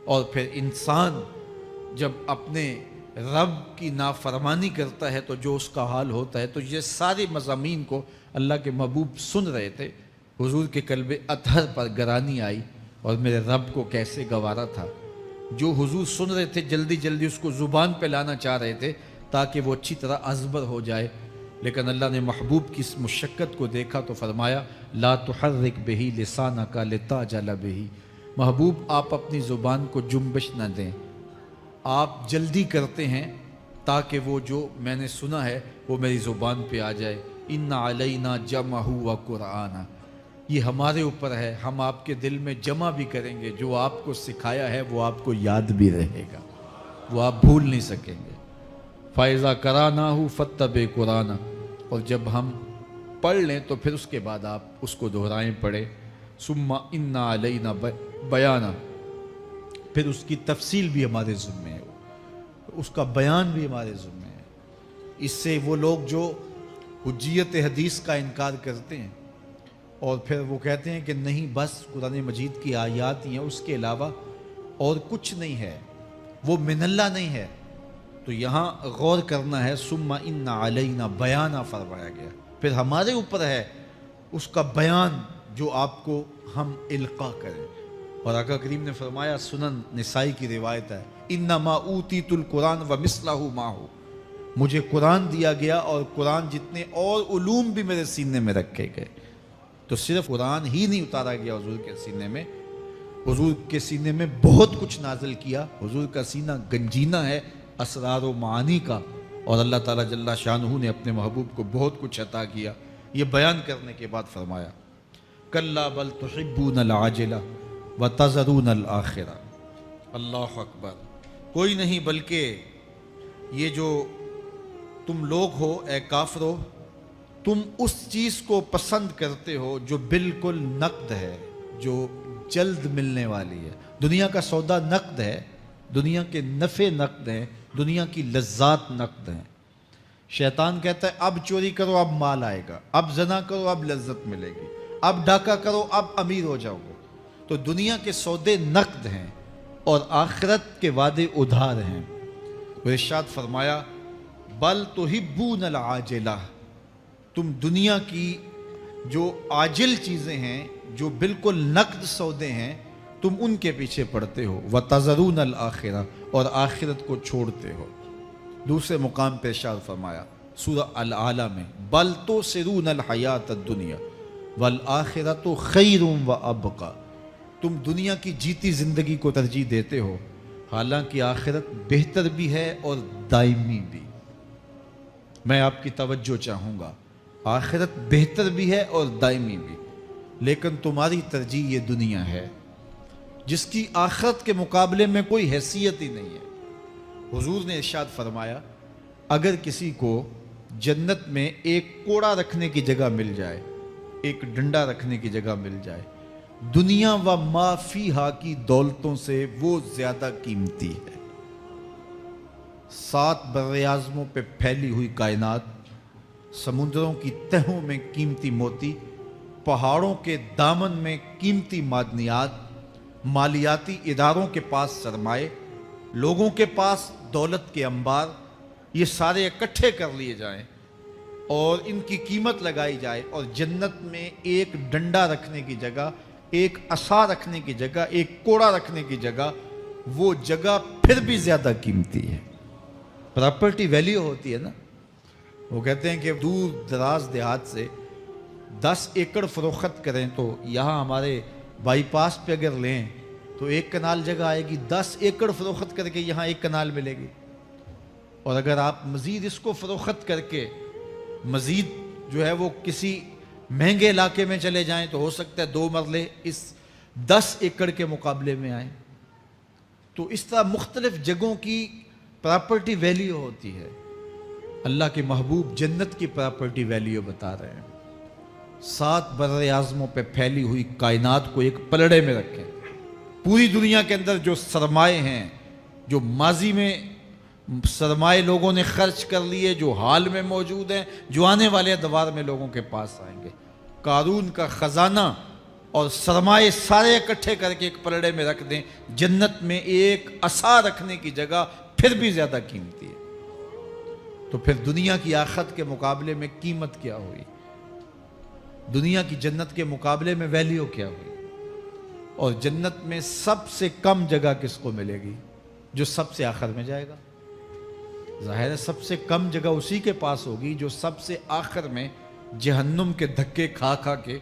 اور پھر انسان جب اپنے رب کی نافرمانی کرتا ہے تو جو اس کا حال ہوتا ہے، تو یہ سارے مضامین کو اللہ کے محبوب سن رہے تھے۔ حضور کے قلب اطہر پر گرانی آئی، اور میرے رب کو کیسے گوارا تھا۔ جو حضور سن رہے تھے جلدی جلدی اس کو زبان پہ لانا چاہ رہے تھے تاکہ وہ اچھی طرح ازبر ہو جائے، لیکن اللہ نے محبوب کی اس مشقت کو دیکھا تو فرمایا لا تحرک بہ لسانک لتعجل بہ۔ محبوب آپ اپنی زبان کو جنبش نہ دیں، آپ جلدی کرتے ہیں تاکہ وہ جو میں نے سنا ہے وہ میری زبان پہ آ جائے، ان علینا جمعہ و قرآن، یہ ہمارے اوپر ہے، ہم آپ کے دل میں جمع بھی کریں گے، جو آپ کو سکھایا ہے وہ آپ کو یاد بھی رہے گا، وہ آپ بھول نہیں سکیں گے۔ فَإِذَا قَرَأْنَاهُ فَاتَّبِعْ قُرْآنَ، اور جب ہم پڑھ لیں تو پھر اس کے بعد آپ اس کو دہرائیں پڑھیں۔ ثُمَّ إِنَّ عَلَيْنَا بَيَانًا، پھر اس کی تفصیل بھی ہمارے ذمہ ہے، اس کا بیان بھی ہمارے ذمہ ہے۔ اس سے وہ لوگ جو حجیت حدیث کا انکار کرتے ہیں اور پھر وہ کہتے ہیں کہ نہیں بس قرآن مجید کی آیات ہی ہیں، اس کے علاوہ اور کچھ نہیں ہے، وہ من اللہ نہیں ہے، تو یہاں غور کرنا ہے۔ ثم ان علینا بیانہ فرمایا گیا، پھر ہمارے اوپر ہے اس کا بیان جو آپ کو ہم القاء کریں۔ اور آقا کریم نے فرمایا، سنن نسائی کی روایت ہے، انما اوتیت القرآن ومثلہ معہ، مجھے قرآن دیا گیا اور قرآن جتنے اور علوم بھی میرے سینے میں رکھے گئے۔ تو صرف قرآن ہی نہیں اتارا گیا حضور کے سینے میں، حضور کے سینے میں بہت کچھ نازل کیا۔ حضور کا سینہ گنجینہ ہے اسرار و معانی کا، اور اللہ تعالیٰ جل شانہ نے اپنے محبوب کو بہت کچھ عطا کیا۔ یہ بیان کرنے کے بعد فرمایا، کلا بل تحبون العاجلہ وتذرون الآخرہ۔ اللہ اکبر، کوئی نہیں بلکہ یہ جو تم لوگ ہو اے کافرو، تم اس چیز کو پسند کرتے ہو جو بالکل نقد ہے، جو جلد ملنے والی ہے۔ دنیا کا سودا نقد ہے، دنیا کے نفع نقد ہیں، دنیا کی لذات نقد ہیں۔ شیطان کہتا ہے اب چوری کرو اب مال آئے گا، اب زنا کرو اب لذت ملے گی، اب ڈاکہ کرو اب امیر ہو جاؤ گے۔ تو دنیا کے سودے نقد ہیں اور آخرت کے وعدے ادھار ہیں۔ وہ ارشاد فرمایا، بل تحبون العاجلہ، تم دنیا کی جو عاجل چیزیں ہیں، جو بالکل نقد سودے ہیں، تم ان کے پیچھے پڑتے ہو، وتذرون الآخرہ، اور آخرت کو چھوڑتے ہو۔ دوسرے مقام پہ ارشاد فرمایا سورہ الاعلیٰ میں، بل تؤثرون الحیات الدنیا والآخرۃ خیر وابقی، تم دنیا کی جیتی زندگی کو ترجیح دیتے ہو، حالانکہ آخرت بہتر بھی ہے اور دائمی بھی۔ میں آپ کی توجہ چاہوں گا، آخرت بہتر بھی ہے اور دائمی بھی، لیکن تمہاری ترجیح یہ دنیا ہے جس کی آخرت کے مقابلے میں کوئی حیثیت ہی نہیں ہے۔ حضور نے ارشاد فرمایا، اگر کسی کو جنت میں ایک کوڑا رکھنے کی جگہ مل جائے، ایک ڈنڈا رکھنے کی جگہ مل جائے، دنیا و ما فیہا کی دولتوں سے وہ زیادہ قیمتی ہے۔ 7 براعظموں پہ پھیلی ہوئی کائنات، سمندروں کی تہوں میں قیمتی موتی، پہاڑوں کے دامن میں قیمتی معدنیات، مالیاتی اداروں کے پاس سرمائے، لوگوں کے پاس دولت کے انبار، یہ سارے اکٹھے کر لیے جائیں اور ان کی قیمت لگائی جائے، اور جنت میں ایک ڈنڈا رکھنے کی جگہ، ایک عصا رکھنے کی جگہ، ایک کوڑا رکھنے کی جگہ، وہ جگہ پھر بھی زیادہ قیمتی ہے۔ پراپرٹی ویلیو ہوتی ہے نا، وہ کہتے ہیں کہ دور دراز دیہات سے 10 ایکڑ فروخت کریں تو یہاں ہمارے بائی پاس پہ اگر لیں تو 1 کنال جگہ آئے گی، 10 ایکڑ فروخت کر کے یہاں 1 کنال ملے گی۔ اور اگر آپ مزید اس کو فروخت کر کے مزید جو ہے وہ کسی مہنگے علاقے میں چلے جائیں تو ہو سکتا ہے 2 مرلے اس 10 ایکڑ کے مقابلے میں آئیں۔ تو اس طرح مختلف جگہوں کی پراپرٹی ویلیو ہوتی ہے۔ اللہ کے محبوب جنت کی پراپرٹی ویلیو بتا رہے ہیں۔ 7 براعظموں پہ پھیلی ہوئی کائنات کو ایک پلڑے میں رکھیں، پوری دنیا کے اندر جو سرمائے ہیں، جو ماضی میں سرمائے لوگوں نے خرچ کر لیے، جو حال میں موجود ہیں، جو آنے والے ادوار میں لوگوں کے پاس آئیں گے، قارون کا خزانہ اور سرمائے سارے اکٹھے کر کے ایک پلڑے میں رکھ دیں، جنت میں ایک عصا رکھنے کی جگہ پھر بھی زیادہ قیمتی ہے۔ تو پھر دنیا کی آخرت کے مقابلے میں قیمت کیا ہوئی؟ دنیا کی جنت کے مقابلے میں ویلیو کیا ہوئی؟ اور جنت میں سب سے کم جگہ کس کو ملے گی؟ جو سب سے آخر میں جائے گا۔ ظاہر ہے سب سے کم جگہ اسی کے پاس ہوگی جو سب سے آخر میں جہنم کے دھکے کھا کھا کے،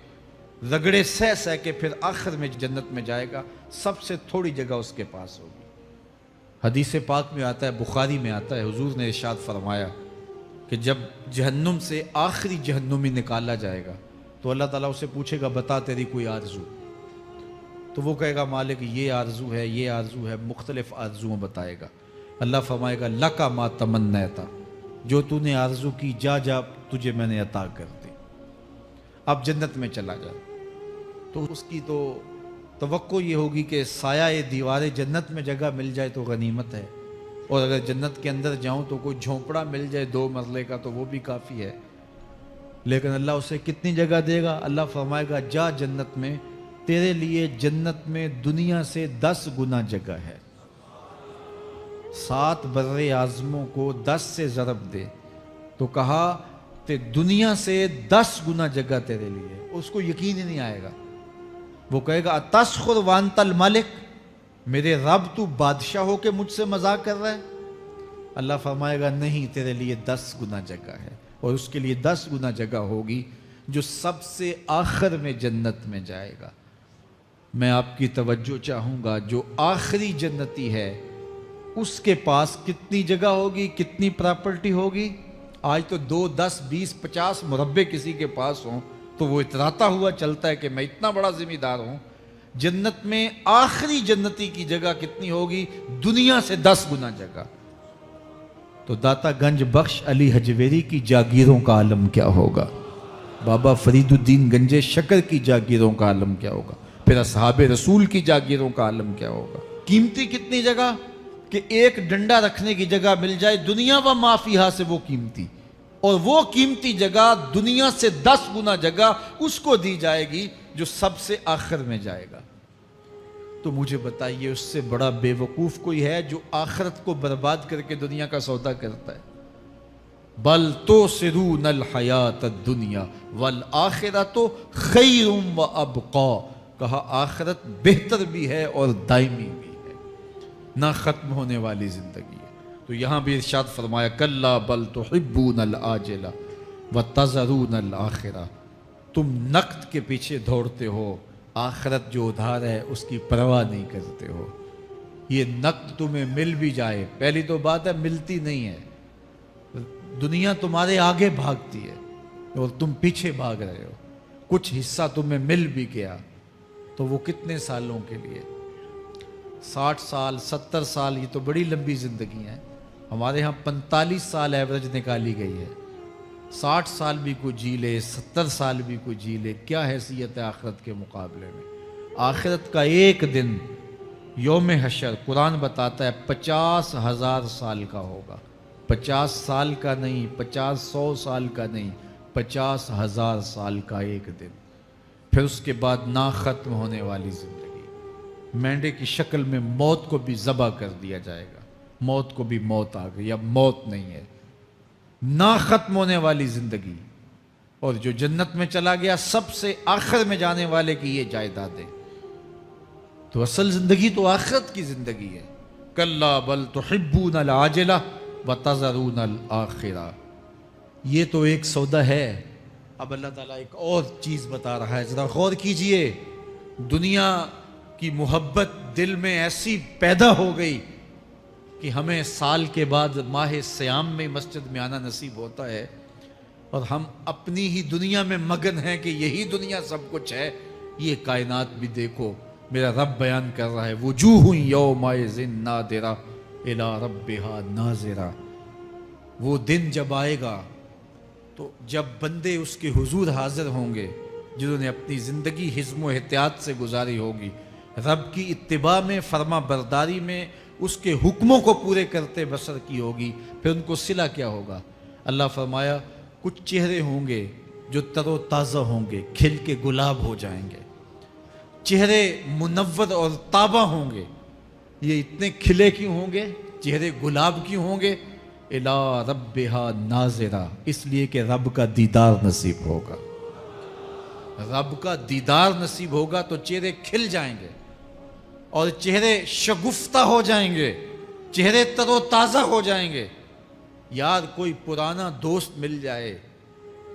رگڑے سہ سہ کے پھر آخر میں جنت میں جائے گا۔ سب سے تھوڑی جگہ اس کے پاس ہوگی۔ حدیث پاک میں آتا ہے، بخاری میں آتا ہے، حضور نے ارشاد فرمایا، کہ جب جہنم سے آخری جہنمی نکالا جائے گا تو اللہ تعالیٰ اسے پوچھے گا بتا تیری کوئی آرزو، تو وہ کہے گا مالک یہ آرزو ہے، یہ آرزو ہے، مختلف آرزوؤں بتائے گا۔ اللہ فرمائے گا لکا ما تمنیتا، جو تو نے آرزو کی جا جا تجھے میں نے عطا کر دی، اب جنت میں چلا جا۔ تو اس کی تو توقع یہ ہوگی کہ سایہ دیوار جنت میں جگہ مل جائے تو غنیمت ہے، اور اگر جنت کے اندر جاؤں تو کوئی جھونپڑا مل جائے 2 مرلے کا تو وہ بھی کافی ہے۔ لیکن اللہ اسے کتنی جگہ دے گا؟ اللہ فرمائے گا جا جنت میں، تیرے لیے جنت میں دنیا سے 10 گنا جگہ ہے۔ 7 بر اعظموں کو 10 سے ضرب دے تو کہا کہ دنیا سے 10 گنا جگہ تیرے لیے۔ اس کو یقین ہی نہیں آئے گا، وہ کہے گا اتسخر وانت الملک، میرے رب تو بادشاہ ہو کے مجھ سے مذاق کر رہا ہے؟ اللہ فرمائے گا نہیں، تیرے لیے 10 گنا جگہ ہے، اور اس کے لیے 10 گنا جگہ ہوگی جو سب سے آخر میں جنت میں جائے گا۔ میں آپ کی توجہ چاہوں گا، جو آخری جنتی ہے اس کے پاس کتنی جگہ ہوگی، کتنی پراپرٹی ہوگی؟ آج تو 2 10 20 50 مربع کسی کے پاس ہوں تو وہ اتراتا ہوا چلتا ہے کہ میں اتنا بڑا ذمہ دار ہوں۔ جنت میں آخری جنتی کی جگہ کتنی ہوگی؟ دنیا سے 10 گنا جگہ۔ تو داتا گنج بخش علی حجویری کی جاگیروں کا عالم کیا ہوگا؟ بابا فرید الدین گنج شکر کی جاگیروں کا عالم کیا ہوگا؟ پھر اصحاب رسول کی جاگیروں کا عالم کیا ہوگا؟ قیمتی کتنی جگہ کہ ایک ڈنڈا رکھنے کی جگہ مل جائے، دنیا و ما فیہا سے وہ قیمتی، اور وہ قیمتی جگہ دنیا سے 10 گنا جگہ اس کو دی جائے گی جو سب سے آخر میں جائے گا۔ تو مجھے بتائیے اس سے بڑا بے وقوف کوئی ہے جو آخرت کو برباد کر کے دنیا کا سودا کرتا ہے؟ بل توسرون الحیات الدنیا والآخرۃ خیر و ابقا، کہا آخرت بہتر بھی ہے اور دائمی بھی ہے، نہ ختم ہونے والی زندگی ہے۔ تو یہاں بھی ارشاد فرمایا کلا بل تحبون العاجلہ وتذرون الآخرہ، تم نقد کے پیچھے دوڑتے ہو، آخرت جو ادھار ہے اس کی پرواہ نہیں کرتے ہو۔ یہ نقد تمہیں مل بھی جائے، پہلی تو بات ہے ملتی نہیں ہے، دنیا تمہارے آگے بھاگتی ہے اور تم پیچھے بھاگ رہے ہو۔ کچھ حصہ تمہیں مل بھی گیا تو وہ کتنے سالوں کے لیے؟ 60 سال 70 سال، یہ تو بڑی لمبی زندگی ہے۔ ہمارے ہاں 45 سال ایوریج نکالی گئی ہے۔ 60 سال بھی کوئی جی لے، 70 سال بھی کوئی جی لے، کیا حیثیت ہے آخرت کے مقابلے میں؟ آخرت کا ایک دن یوم حشر قرآن بتاتا ہے 50,000 سال کا ہوگا۔ 50 سال کا نہیں، 50-100 سال کا نہیں، 50,000 سال کا ایک دن۔ پھر اس کے بعد نہ ختم ہونے والی زندگی، مینڈے کی شکل میں موت کو بھی ذبح کر دیا جائے گا، موت کو بھی موت آ گئی، اب موت نہیں ہے، نہ ختم ہونے والی زندگی۔ اور جو جنت میں چلا گیا سب سے آخر میں جانے والے کی یہ جائیدادیں۔ تو اصل زندگی تو آخرت کی زندگی ہے۔ کلا بل تحبون العاجلہ وتذرون الآخرہ، یہ تو ایک سودا ہے۔ اب اللہ تعالیٰ ایک اور چیز بتا رہا ہے، ذرا غور کیجئے۔ دنیا کی محبت دل میں ایسی پیدا ہو گئی کہ ہمیں سال کے بعد ماہ سیام میں مسجد میں آنا نصیب ہوتا ہے، اور ہم اپنی ہی دنیا میں مگن ہیں کہ یہی دنیا سب کچھ ہے۔ یہ کائنات بھی دیکھو، میرا رب بیان کر رہا ہے وجوہ یومئذ ناظرہ الی ربہا ناظرہ۔ وہ دن جب آئے گا تو جب بندے اس کے حضور حاضر ہوں گے جنہوں نے اپنی زندگی حزم و احتیاط سے گزاری ہوگی، رب کی اتباع میں، فرما برداری میں، اس کے حکموں کو پورے کرتے بسر کی ہوگی، پھر ان کو صلہ کیا ہوگا؟ اللہ فرمایا کچھ چہرے ہوں گے جو تر و تازہ ہوں گے، کھل کے گلاب ہو جائیں گے، چہرے منور اور تابہ ہوں گے۔ یہ اتنے کھلے کیوں ہوں گے، چہرے گلاب کیوں ہوں گے؟ الی ربہا ناظرہ، اس لیے کہ رب کا دیدار نصیب ہوگا۔ رب کا دیدار نصیب ہوگا تو چہرے کھل جائیں گے اور چہرے شگفتہ ہو جائیں گے، چہرے تر و تازہ ہو جائیں گے۔ یار کوئی پرانا دوست مل جائے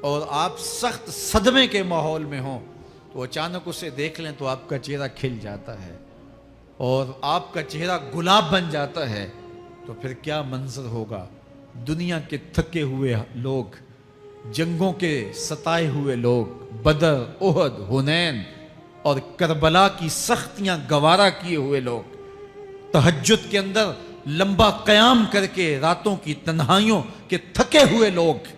اور آپ سخت صدمے کے ماحول میں ہوں تو اچانک اسے دیکھ لیں تو آپ کا چہرہ کھل جاتا ہے اور آپ کا چہرہ گلاب بن جاتا ہے، تو پھر کیا منظر ہوگا؟ دنیا کے تھکے ہوئے لوگ، جنگوں کے ستائے ہوئے لوگ، بدر، احد، حنین اور کربلا کی سختیاں گوارا کیے ہوئے لوگ، تہجد کے اندر لمبا قیام کر کے راتوں کی تنہائیوں کے تھکے ہوئے لوگ،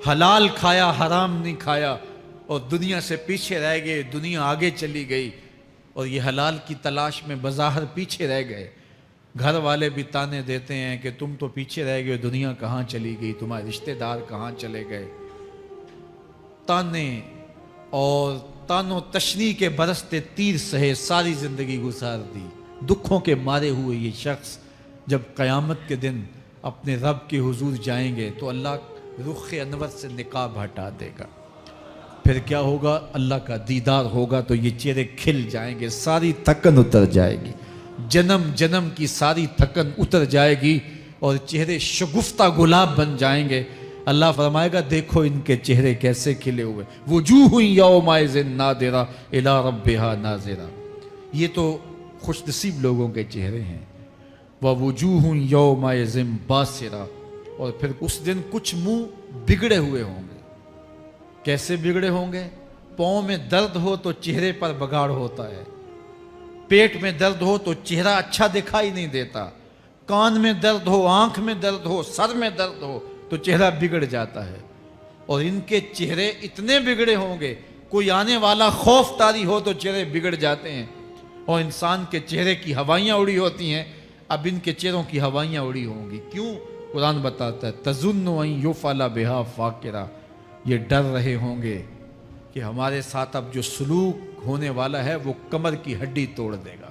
حلال کھایا حرام نہیں کھایا اور دنیا سے پیچھے رہ گئے، دنیا آگے چلی گئی اور یہ حلال کی تلاش میں بظاہر پیچھے رہ گئے۔ گھر والے بھی تانے دیتے ہیں کہ تم تو پیچھے رہ گئے، دنیا کہاں چلی گئی، تمہارے رشتہ دار کہاں چلے گئے۔ تانے اور تانوں تشنی کے برستے تیر سہے ساری زندگی گزار دی۔ دکھوں کے مارے ہوئے یہ شخص جب قیامت کے دن اپنے رب کے حضور جائیں گے تو اللہ رخ انور سے نقاب ہٹا دے گا۔ پھر کیا ہوگا؟ اللہ کا دیدار ہوگا تو یہ چہرے کھل جائیں گے، ساری تھکن اتر جائے گی، جنم جنم کی ساری تھکن اتر جائے گی اور چہرے شگفتہ گلاب بن جائیں گے۔ اللہ فرمائے گا دیکھو ان کے چہرے کیسے کھلے ہوئے، وجوہ یومئذ ناظرہ الی ربہا ناظرہ۔ یہ تو خوش نصیب لوگوں کے چہرے ہیں۔ ووجوہ یومئذ باسرہ، اور پھر اس دن کچھ منہ بگڑے ہوئے ہوں گے۔ کیسے بگڑے ہوں گے؟ پاؤں میں درد ہو تو چہرے پر بگاڑ ہوتا ہے، پیٹ میں درد ہو تو چہرہ اچھا دکھائی نہیں دیتا، کان میں درد ہو، آنکھ میں درد ہو، سر میں درد ہو تو چہرہ بگڑ جاتا ہے۔ اور ان کے چہرے اتنے بگڑے ہوں گے، کوئی آنے والا خوف طاری ہو تو چہرے بگڑ جاتے ہیں۔ اور انسان کے چہرے کی ہوائیاں اڑی ہوتی ہیں، اب ان کے چہروں کی ہوائیاں اڑی ہوں گی۔ کیوں؟ قرآن بتاتا ہے تظن ان یفعل بہا فاقرہ، یہ ڈر رہے ہوں گے کہ ہمارے ساتھ اب جو سلوک ہونے والا ہے وہ کمر کی ہڈی توڑ دے گا۔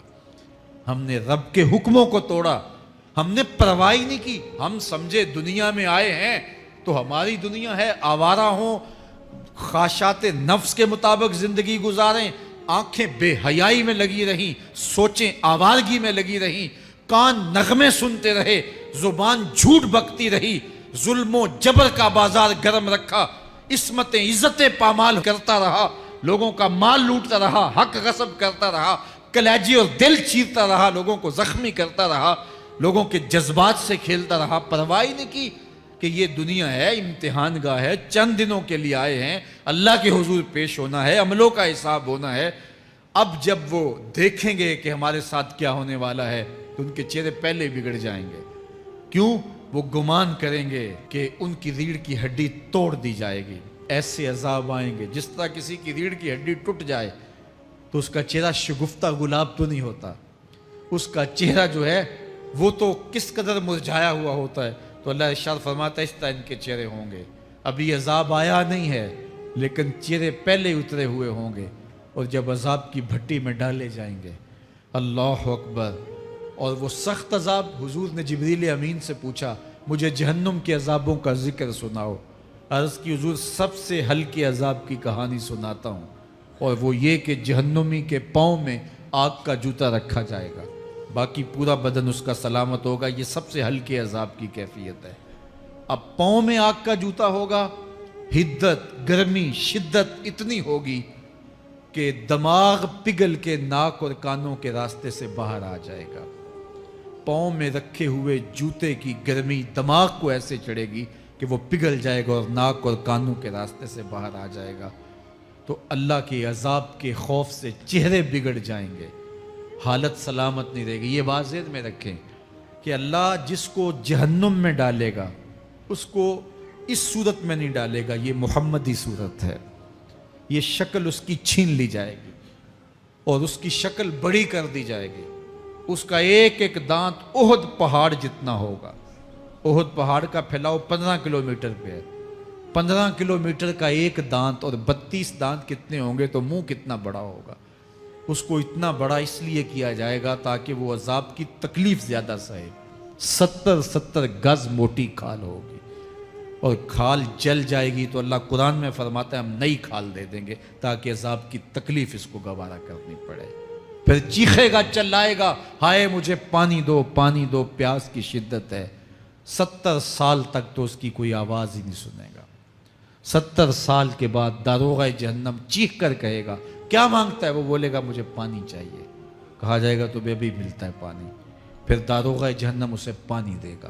ہم نے رب کے حکموں کو توڑا، ہم نے پرواہ نہیں کی، ہم سمجھے دنیا میں آئے ہیں تو ہماری دنیا ہے، آوارہ ہوں، خواہشات نفس کے مطابق زندگی گزاریں، آنکھیں بے حیائی میں لگی رہیں، سوچیں آوارگی میں لگی رہیں، کان نغمے سنتے رہے، زبان جھوٹ بکتی رہی، ظلم و جبر کا بازار گرم رکھا، عصمتیں عزتیں پامال کرتا رہا، لوگوں کا مال لوٹتا رہا، حق غصب کرتا رہا، کلیجے اور دل چیرتا رہا، لوگوں کو زخمی کرتا رہا، لوگوں کے جذبات سے کھیلتا رہا، پرواہ نہیں کی کہ یہ دنیا ہے، امتحان گاہ ہے، چند دنوں کے لیے آئے ہیں، اللہ کے حضور پیش ہونا ہے، عملوں کا حساب ہونا ہے۔ اب جب وہ دیکھیں گے کہ ہمارے ساتھ کیا ہونے والا ہے تو ان کے چہرے پہلے بگڑ جائیں گے۔ کیوں؟ وہ گمان کریں گے کہ ان کی ریڑھ کی ہڈی توڑ دی جائے گی، ایسے عذاب آئیں گے جس طرح کسی کی ریڑھ کی ہڈی ٹوٹ جائے تو اس کا چہرہ شگفتہ گلاب تو نہیں ہوتا، اس کا چہرہ جو ہے وہ تو کس قدر مرجھایا ہوا ہوتا ہے۔ تو اللہ ارشاد فرماتا ہے اس طرح ان کے چہرے ہوں گے۔ ابھی عذاب آیا نہیں ہے لیکن چہرے پہلے اترے ہوئے ہوں گے، اور جب عذاب کی بھٹی میں ڈالے جائیں گے، اللہ اکبر، اور وہ سخت عذاب، حضور نے جبریل امین سے پوچھا مجھے جہنم کے عذابوں کا ذکر سناؤ۔ عرض کی حضور سب سے ہلکے عذاب کی کہانی سناتا ہوں، اور وہ یہ کہ جہنمی کے پاؤں میں آگ کا جوتا رکھا جائے گا، باقی پورا بدن اس کا سلامت ہوگا۔ یہ سب سے ہلکے عذاب کی کیفیت ہے۔ اب پاؤں میں آگ کا جوتا ہوگا، حدت، گرمی، شدت اتنی ہوگی کہ دماغ پگھل کے ناک اور کانوں کے راستے سے باہر آ جائے گا۔ پاؤں میں رکھے ہوئے جوتے کی گرمی دماغ کو ایسے چڑھے گی کہ وہ پگھل جائے گا اور ناک اور کانوں کے راستے سے باہر آ جائے گا۔ تو اللہ کے عذاب کے خوف سے چہرے بگڑ جائیں گے، حالت سلامت نہیں رہے گی۔ یہ بات ذہن میں رکھیں کہ اللہ جس کو جہنم میں ڈالے گا اس کو اس صورت میں نہیں ڈالے گا، یہ محمدی صورت ہے، یہ شکل اس کی چھین لی جائے گی اور اس کی شکل بڑی کر دی جائے گی۔ اس کا ایک ایک دانت احد پہاڑ جتنا ہوگا۔ احد پہاڑ کا پھیلاؤ 15 کلومیٹر پہ ہے، 15 کلومیٹر کا ایک دانت، اور 32 دانت کتنے ہوں گے تو منہ کتنا بڑا ہوگا۔ اس کو اتنا بڑا اس لیے کیا جائے گا تاکہ وہ عذاب کی تکلیف زیادہ سہے۔ 70 گز موٹی کھال ہوگی اور کھال جل جائے گی تو اللہ قرآن میں فرماتا ہے ہم نئی کھال دے دیں گے تاکہ عذاب کی تکلیف اس کو گوارا کرنی پڑے۔ پھر چیخے گا، چلائے گا، ہائے مجھے پانی دو، پانی دو، پیاس کی شدت ہے۔ 70 سال تک تو اس کی کوئی آواز ہی نہیں سنے گا۔ 70 سال کے بعد داروغہ جہنم چیخ کر کہے گا کیا مانگتا ہے؟ وہ بولے گا مجھے پانی چاہیے۔ کہا جائے گا تو بے بھی ملتا ہے پانی۔ پھر داروغہ جہنم اسے پانی دے گا،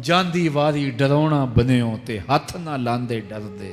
ਜਾਂਦੀ ਵਾਰੀ ਡਰਾਉਣਾ ਬਨਿਓ ਤੇ ਹੱਥ ਨਾ ਲਾਂਦੇ ਡਰਦੇ,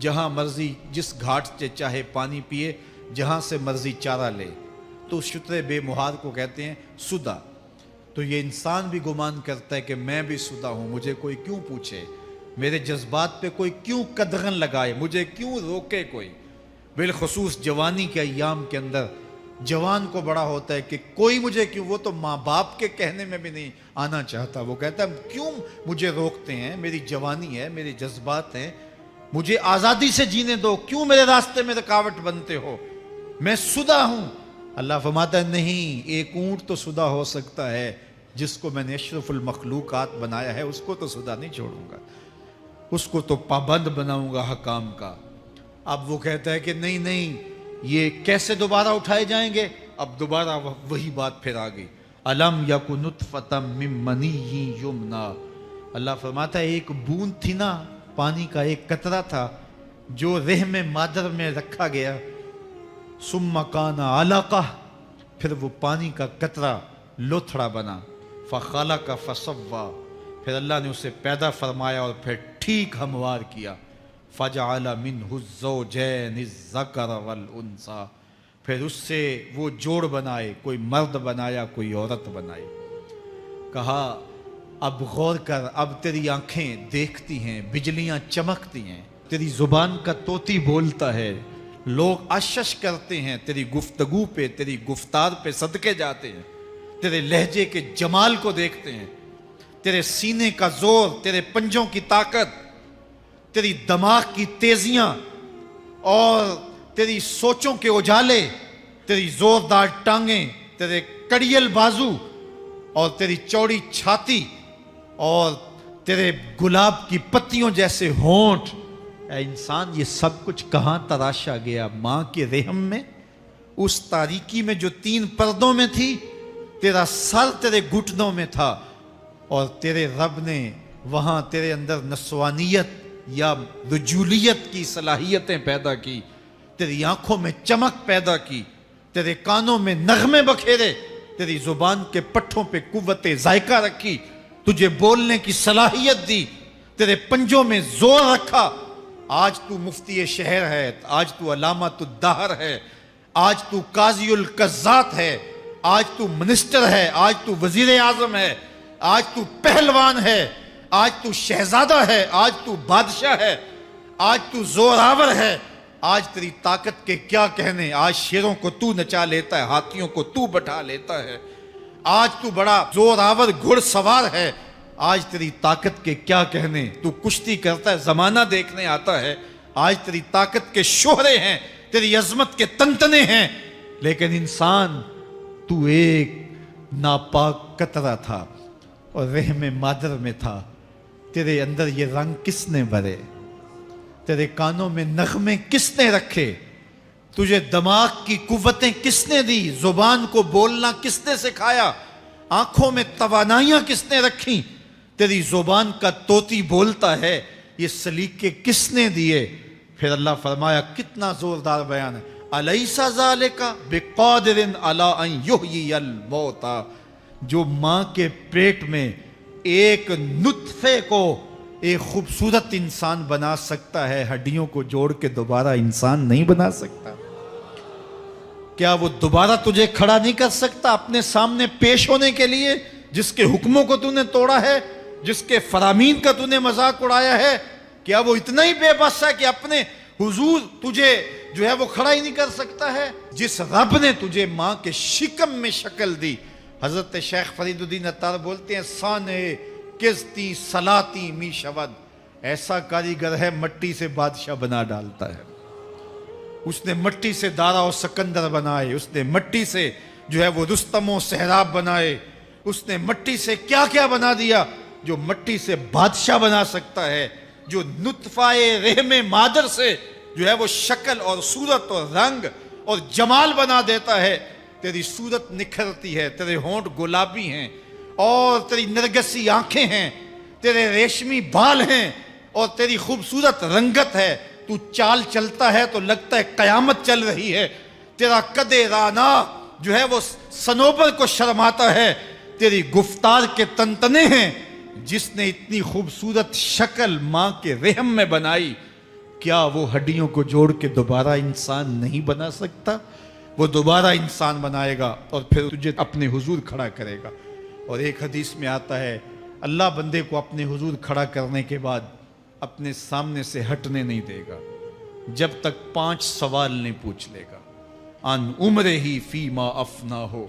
جہاں مرضی جس گھاٹ سے چاہے پانی پیے، جہاں سے مرضی چارہ لے، تو شتر بے مہار کو کہتے ہیں سدا۔ تو یہ انسان بھی گمان کرتا ہے کہ میں بھی سدا ہوں، مجھے کوئی کیوں پوچھے، میرے جذبات پہ کوئی کیوں قدغن لگائے، مجھے کیوں روکے کوئی۔ بالخصوص جوانی کے ایام کے اندر جوان کو بڑا ہوتا ہے کہ کوئی مجھے کیوں، وہ تو ماں باپ کے کہنے میں بھی نہیں آنا چاہتا، وہ کہتا ہے کیوں مجھے روکتے ہیں، میری جوانی ہے، میرے جذبات ہیں، مجھے آزادی سے جینے دو، کیوں میرے راستے میں رکاوٹ بنتے ہو، میں سدا ہوں۔ اللہ فرماتا ہے نہیں، ایک اونٹ تو سدا ہو سکتا ہے، جس کو میں نے اشرف المخلوقات بنایا ہے اس کو تو سدا نہیں چھوڑوں گا، اس کو تو پابند بناؤں گا حکام کا۔ اب وہ کہتا ہے کہ نہیں نہیں، یہ کیسے دوبارہ اٹھائے جائیں گے؟ اب دوبارہ وہی بات پھر آ گئی، الم یک نطفۃ من منی یمنا۔ اللہ فرماتا ہے ایک بوند تھی نا، پانی کا ایک قطرہ تھا جو رحم مادر میں رکھا گیا، ثم کان علقہ، پھر وہ پانی کا قطرہ لوتھڑا بنا، فخلق فسوی، پھر اللہ نے اسے پیدا فرمایا اور پھر ٹھیک ہموار کیا، فجعل منہ الزوجین الذکر والانثی، پھر اس سے وہ جوڑ بنائے، کوئی مرد بنایا کوئی عورت بنائی۔ کہا اب غور کر، اب تیری آنکھیں دیکھتی ہیں، بجلیاں چمکتی ہیں، تیری زبان کا طوطی بولتا ہے، لوگ اشش کرتے ہیں تیری گفتگو پہ، تیری گفتار پہ صدقے جاتے ہیں، تیرے لہجے کے جمال کو دیکھتے ہیں، تیرے سینے کا زور، تیرے پنجوں کی طاقت، تیری دماغ کی تیزیاں اور تیری سوچوں کے اجالے، تیری زوردار ٹانگیں، تیرے کڑیل بازو اور تیری چوڑی چھاتی اور تیرے گلاب کی پتیوں جیسے ہونٹ، اے انسان یہ سب کچھ کہاں تراشا گیا؟ ماں کے رحم میں، اس تاریکی میں جو 3 پردوں میں تھی، تیرا سر تیرے گھٹنوں میں تھا، اور تیرے رب نے وہاں تیرے اندر نسوانیت یا رجولیت کی صلاحیتیں پیدا کی، تیری آنکھوں میں چمک پیدا کی، تیرے کانوں میں نغمے بکھیرے، تیری زبان کے پٹھوں پہ قوت ذائقہ رکھی، تجھے بولنے کی صلاحیت دی، تیرے پنجوں میں زور رکھا۔ آج تو مفتی شہر ہے، آج تو علامۃ الدہر ہے، آج تو قاضی القضات ہے، آج تو منسٹر ہے، آج تو وزیر اعظم ہے، آج تو پہلوان ہے، آج تو شہزادہ ہے، آج تو بادشاہ ہے، آج تو زوراور ہے، آج تیری طاقت کے کیا کہنے، آج شیروں کو تو نچا لیتا ہے، ہاتھیوں کو تو بٹھا لیتا ہے، آج تو بڑا زوراور گھڑ سوار ہے، آج تیری طاقت کے کیا کہنے، تو کشتی کرتا ہے، زمانہ دیکھنے آتا ہے، آج تیری طاقت کے شوہرے ہیں، تیری عظمت کے تنتنے ہیں، لیکن انسان تو ایک ناپاک قطرہ تھا اور رحم مادر میں تھا، تیرے اندر یہ رنگ کس نے بھرے، تیرے کانوں میں نغمے کس نے رکھے، تجھے دماغ کی قوتیں کس نے دی، زبان کو بولنا کس نے سکھایا، آنکھوں میں توانائیاں کس نے رکھیں، تیری زبان کا طوطی بولتا ہے، یہ سلیقے کس نے دیے؟ پھر اللہ فرمایا، کتنا زوردار بیان ہے، الیس ذالک بقادر علی ان یحیی الموتیٰ، جو ماں کے پیٹ میں ایک نطفے کو ایک خوبصورت انسان بنا سکتا ہے، ہڈیوں کو جوڑ کے دوبارہ انسان نہیں بنا سکتا؟ کیا وہ دوبارہ تجھے کھڑا نہیں کر سکتا اپنے سامنے پیش ہونے کے لیے، جس کے حکموں کو تو نے توڑا ہے، جس کے فرامین کا تو نے مذاق اڑایا ہے؟ کیا وہ اتنا ہی بے بس ہے کہ اپنے حضور تجھے جو ہے وہ کھڑا ہی نہیں کر سکتا ہے؟ جس رب نے تجھے ماں کے شکم میں شکل دی، حضرت شیخ فرید الدین عطار بولتے ہیں، سانے کستی سلاتی می شود، ایسا کاریگر ہے مٹی سے بادشاہ بنا ڈالتا ہے۔ اس نے مٹی سے دارا و سکندر بنائے، اس نے مٹی سے جو ہے وہ رستم و سہراب بنائے، اس نے مٹی سے کیا کیا بنا دیا، جو مٹی سے بادشاہ بنا سکتا ہے، جو نطفہ رحم مادر سے جو ہے وہ شکل اور صورت اور رنگ اور جمال بنا دیتا ہے۔ تیری صورت نکھرتی ہے، تیرے ہونٹ گلابی ہیں اور تیری نرگسی آنکھیں ہیں، تیرے ریشمی بال ہیں اور تیری خوبصورت رنگت ہے، تو چال چلتا ہے تو لگتا ہے قیامت چل رہی ہے، تیرا قد رانا جو ہے وہ صنوبر کو شرماتا ہے، تیری گفتار کے تنتنے ہیں۔ جس نے اتنی خوبصورت شکل ماں کے رحم میں بنائی، کیا وہ ہڈیوں کو جوڑ کے دوبارہ انسان نہیں بنا سکتا؟ وہ دوبارہ انسان بنائے گا اور پھر تجھے اپنے حضور کھڑا کرے گا۔ اور ایک حدیث میں آتا ہے اللہ بندے کو اپنے حضور کھڑا کرنے کے بعد اپنے سامنے سے ہٹنے نہیں دے گا جب تک 5 سوال نہیں پوچھ لے گا۔ ان عمرہ ہی فیما افنا ہو،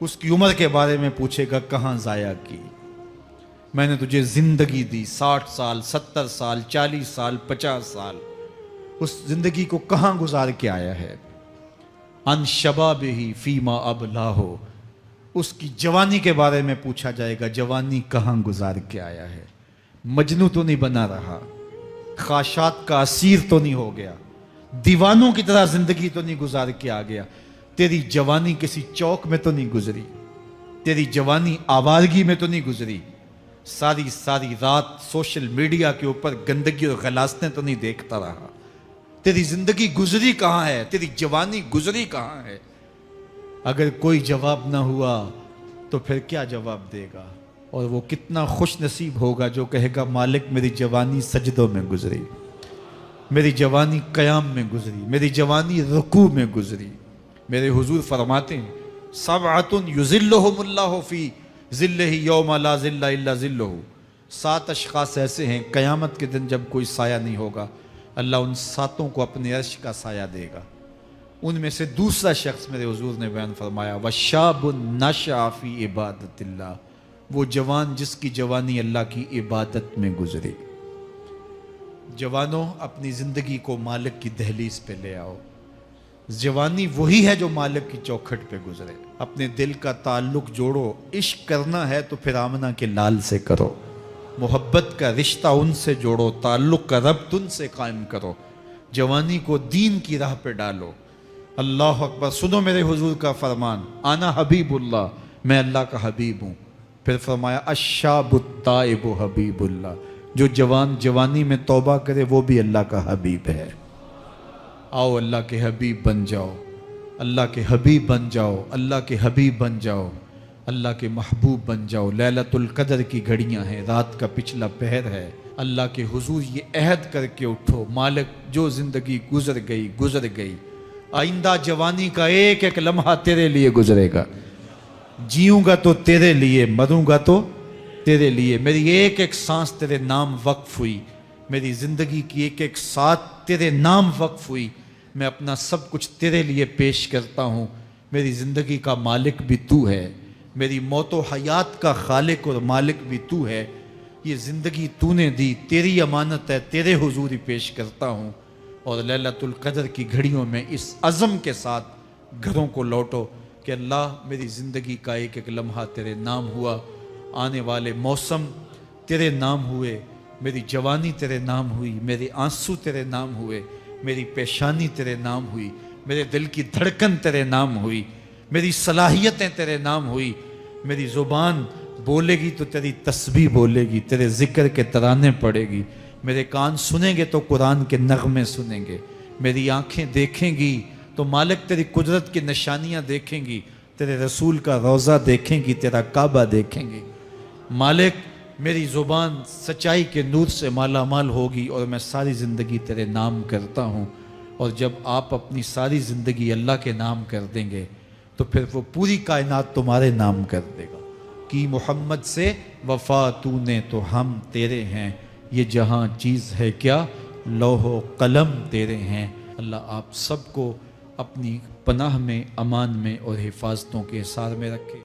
اس کی عمر کے بارے میں پوچھے گا کہاں ضائع کی؟ میں نے تجھے زندگی دی 60 سال 70 سال 40 سال 50 سال، اس زندگی کو کہاں گزار کے آیا ہے؟ ان شباب ہی فیما ابلا ہو، اس کی جوانی کے بارے میں پوچھا جائے گا جوانی کہاں گزار کے آیا ہے؟ مجنوں تو نہیں بنا رہا، خواہشات کا اسیر تو نہیں ہو گیا، دیوانوں کی طرح زندگی تو نہیں گزار کے آ گیا؟ تیری جوانی کسی چوک میں تو نہیں گزری، تیری جوانی آوارگی میں تو نہیں گزری، ساری رات سوشل میڈیا کے اوپر گندگی اور غلاستیں تو نہیں دیکھتا رہا؟ تیری زندگی گزری کہاں ہے؟ تیری جوانی گزری کہاں ہے؟ اگر کوئی جواب نہ ہوا تو پھر کیا جواب دے گا؟ اور وہ کتنا خوش نصیب ہوگا جو کہے گا مالک میری جوانی سجدوں میں گزری، میری جوانی قیام میں گزری، میری جوانی رکوع میں گزری۔ میرے حضور فرماتے ہیں سبعۃ یظلھم اللہ فی ظلہ یوم لا ظل الا ظلہ، 7 اشخاص ایسے ہیں قیامت کے دن جب کوئی سایہ نہیں ہوگا اللہ ان 7 کو اپنے عرش کا سایہ دے گا۔ ان میں سے دوسرا شخص میرے حضور نے بیان فرمایا وشاب نشأ فی عبادت اللہ، وہ جوان جس کی جوانی اللہ کی عبادت میں گزری۔ جوانوں اپنی زندگی کو مالک کی دہلیز پہ لے آؤ۔ جوانی وہی ہے جو مالک کی چوکھٹ پہ گزرے۔ اپنے دل کا تعلق جوڑو، عشق کرنا ہے تو پھر آمنہ کے لال سے کرو، محبت کا رشتہ ان سے جوڑو، تعلق کا ربط ان سے قائم کرو، جوانی کو دین کی راہ پہ ڈالو۔ اللہ اکبر، سنو میرے حضور کا فرمان، انا حبیب اللہ، میں اللہ کا حبیب ہوں۔ پھر فرمایا الشاب التائب حبیب اللہ، جو جوان جوانی میں توبہ کرے وہ بھی اللہ کا حبیب ہے۔ آؤ اللہ کے حبیب بن جاؤ، اللہ کے حبیب بن جاؤ، اللہ کے حبیب بن جاؤ، اللہ کے محبوب بن جاؤ۔ لیلۃ القدر کی گھڑیاں ہیں، رات کا پچھلا پہر ہے، اللہ کے حضور یہ عہد کر کے اٹھو مالک جو زندگی گزر گئی، آئندہ جوانی کا ایک ایک لمحہ تیرے لیے گزرے گا، جیوں گا تو تیرے لیے، مروں گا تو تیرے لیے۔ میری ایک ایک سانس تیرے نام وقف ہوئی، میری زندگی کی ایک ایک ساتھ تیرے نام وقف ہوئی، میں اپنا سب کچھ تیرے لیے پیش کرتا ہوں۔ میری زندگی کا مالک بھی تو ہے، میری موت و حیات کا خالق اور مالک بھی تو ہے، یہ زندگی تو نے دی، تیری امانت ہے، تیرے حضور ہی پیش کرتا ہوں۔ اور لیلۃ القدر کی گھڑیوں میں اس عزم کے ساتھ گھروں کو لوٹو کہ اللہ میری زندگی کا ایک ایک لمحہ تیرے نام ہوا، آنے والے موسم تیرے نام ہوئے، میری جوانی تیرے نام ہوئی، میرے آنسو تیرے نام ہوئے، میری پیشانی تیرے نام ہوئی، میرے دل کی دھڑکن تیرے نام ہوئی، میری صلاحیتیں تیرے نام ہوئی، میری زبان بولے گی تو تیری تسبیح بولے گی، تیرے ذکر کے ترانے پڑے گی، میرے کان سنیں گے تو قرآن کے نغمے سنیں گے، میری آنکھیں دیکھیں گی تو مالک تیری قدرت کی نشانیاں دیکھیں گی، تیرے رسول کا روضہ دیکھیں گی، تیرا کعبہ دیکھیں گی۔ مالک میری زبان سچائی کے نور سے مالا مال ہوگی اور میں ساری زندگی تیرے نام کرتا ہوں۔ اور جب آپ اپنی ساری زندگی اللہ کے نام کر دیں گے تو پھر وہ پوری کائنات تمہارے نام کر دے گا۔ کی محمد سے وفا تو نے تو ہم تیرے ہیں، یہ جہاں چیز ہے کیا لوح و قلم تیرے ہیں۔ اللہ آپ سب کو اپنی پناہ میں، امان میں اور حفاظتوں کے حصار میں رکھے۔